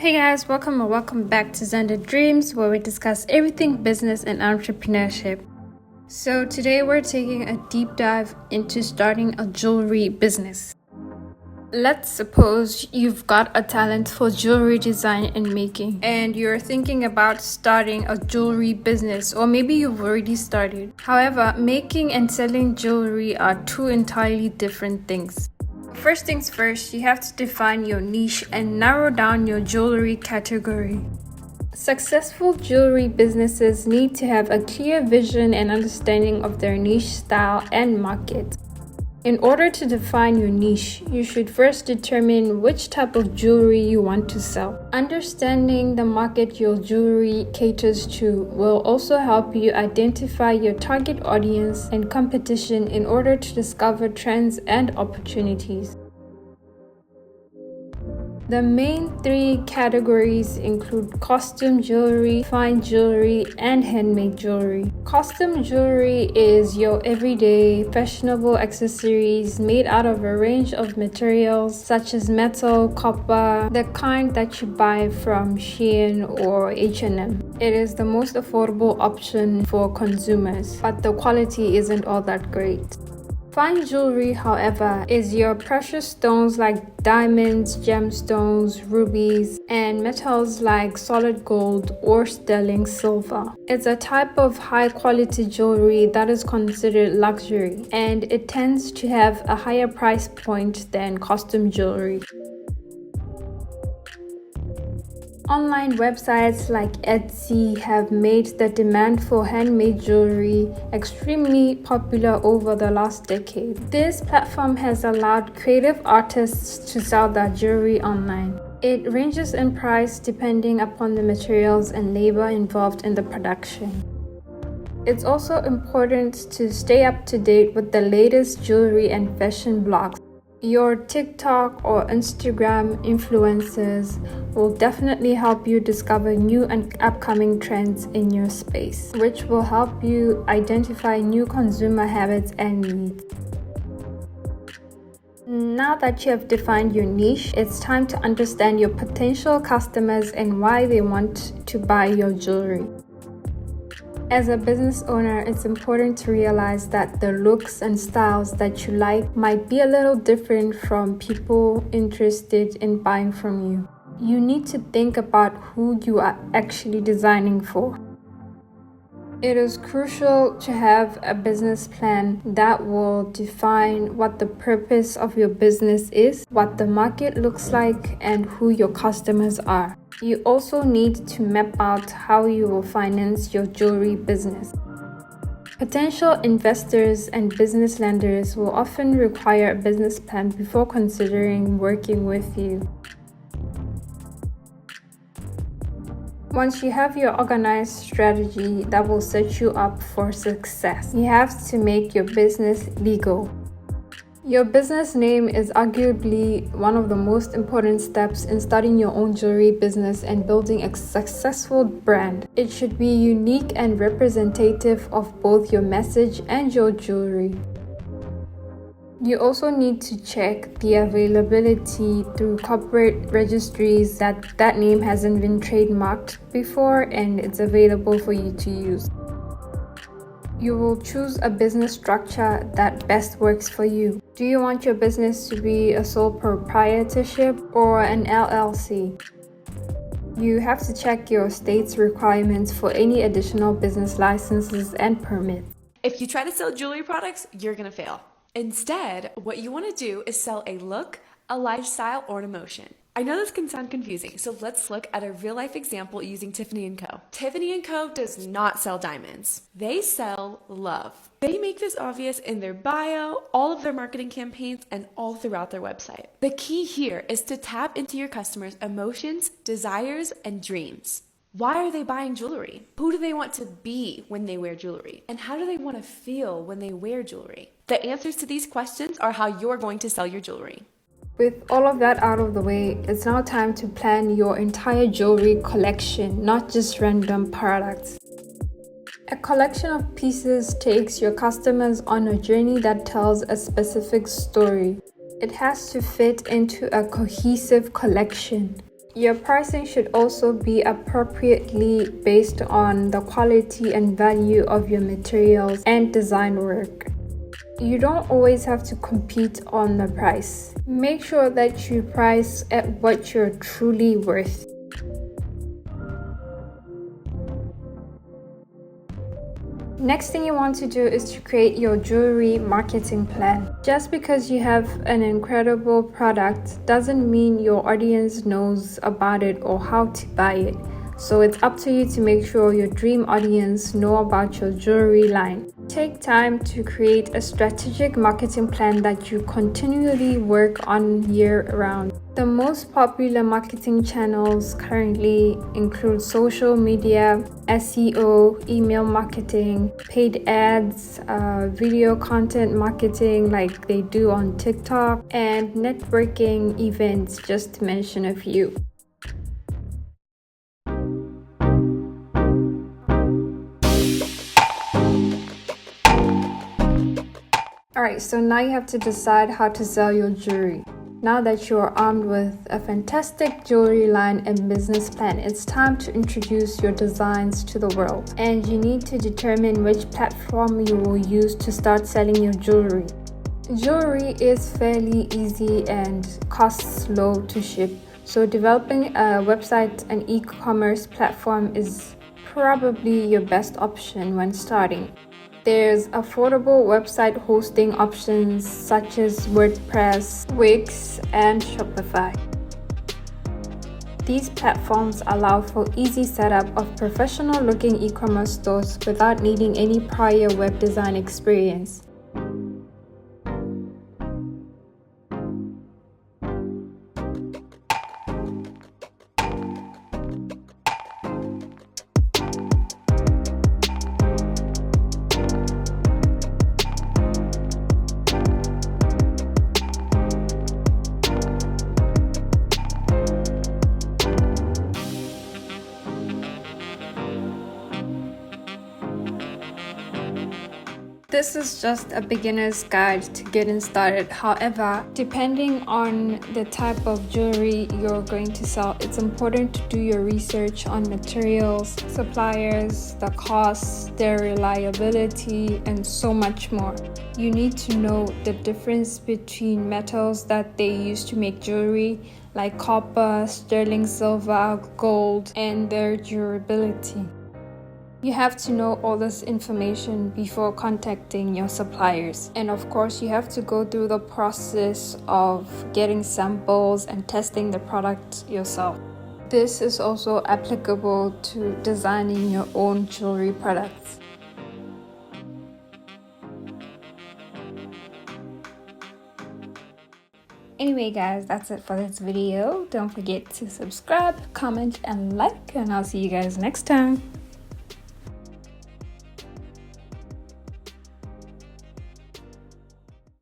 Hey guys, welcome or welcome back to Xander Dreams, where we discuss everything business and entrepreneurship. So today we're taking a deep dive into starting a jewelry business. Let's suppose you've got a talent for jewelry design and making, and you're thinking about starting a jewelry business, or maybe you've already started. However, making and selling jewelry are two entirely different things. First things first, you have to define your niche and narrow down your jewelry category. Successful jewelry businesses need to have a clear vision and understanding of their niche style and market. In order to define your niche, you should first determine which type of jewelry you want to sell. Understanding the market your jewelry caters to will also help you identify your target audience and competition in order to discover trends and opportunities. The main three categories include costume jewelry, fine jewelry, and handmade jewelry. Costume jewelry is your everyday, fashionable accessories made out of a range of materials such as metal, copper, the kind that you buy from Shein or H&M. It is the most affordable option for consumers, but the quality isn't all that great. Fine jewelry, however, is your precious stones like diamonds, gemstones, rubies, and metals like solid gold or sterling silver. It's a type of high-quality jewelry that is considered luxury, and it tends to have a higher price point than costume jewelry. Online websites like Etsy have made the demand for handmade jewelry extremely popular over the last decade. This platform has allowed creative artists to sell their jewelry online. It ranges in price depending upon the materials and labor involved in the production. It's also important to stay up to date with the latest jewelry and fashion blogs. Your TikTok or Instagram influencers will definitely help you discover new and upcoming trends in your space, which will help you identify new consumer habits and needs. Now that you have defined your niche, it's time to understand your potential customers and why they want to buy your jewelry. As a business owner, it's important to realize that the looks and styles that you like might be a little different from people interested in buying from you. You need to think about who you are actually designing for. It is crucial to have a business plan that will define what the purpose of your business is, what the market looks like, and who your customers are. You also need to map out how you will finance your jewelry business. Potential investors and business lenders will often require a business plan before considering working with you. Once you have your organized strategy that will set you up for success, you have to make your business legal. Your business name is arguably one of the most important steps in starting your own jewelry business and building a successful brand. It should be unique and representative of both your message and your jewelry. You also need to check the availability through corporate registries that name hasn't been trademarked before and it's available for you to use. You will choose a business structure that best works for you. Do you want your business to be a sole proprietorship or an LLC? You have to check your state's requirements for any additional business licenses and permits. If you try to sell jewelry products, you're going to fail. Instead, what you want to do is sell a look, a lifestyle, or an emotion. I know this can sound confusing, so let's look at a real-life example using Tiffany & Co. Tiffany & Co. does not sell diamonds. They sell love. They make this obvious in their bio, all of their marketing campaigns, and all throughout their website. The key here is to tap into your customers' emotions, desires, and dreams. Why are they buying jewelry? Who do they want to be when they wear jewelry? And how do they want to feel when they wear jewelry? The answers to these questions are how you're going to sell your jewelry. With all of that out of the way, it's now time to plan your entire jewelry collection, not just random products. A collection of pieces takes your customers on a journey that tells a specific story. It has to fit into a cohesive collection. Your pricing should also be appropriately based on the quality and value of your materials and design work. You don't always have to compete on the price. Make sure that you price at what you're truly worth. Next thing you want to do is to create your jewelry marketing plan. Just because you have an incredible product doesn't mean your audience knows about it or how to buy it. So it's up to you to make sure your dream audience know about your jewelry line. Take time to create a strategic marketing plan that you continually work on year-round. The most popular marketing channels currently include social media, SEO, email marketing, paid ads, video content marketing like they do on TikTok, and networking events, just to mention a few. Alright, so now you have to decide how to sell your jewelry. Now that you are armed with a fantastic jewelry line and business plan, it's time to introduce your designs to the world. And you need to determine which platform you will use to start selling your jewelry. Jewelry is fairly easy and costs low to ship, so developing a website and e-commerce platform is probably your best option when starting. There's affordable website hosting options such as WordPress, Wix, and Shopify. These platforms allow for easy setup of professional-looking e-commerce stores without needing any prior web design experience. This is just a beginner's guide to getting started. However, depending on the type of jewelry you're going to sell, it's important to do your research on materials, suppliers, the costs, their reliability, and so much more. You need to know the difference between metals that they use to make jewelry, like copper, sterling silver, gold, and their durability. You have to know all this information before contacting your suppliers. And of course, you have to go through the process of getting samples and testing the product yourself. This is also applicable to designing your own jewelry products. Anyway guys, that's it for this video. Don't forget to subscribe, comment, and like, and I'll see you guys next time.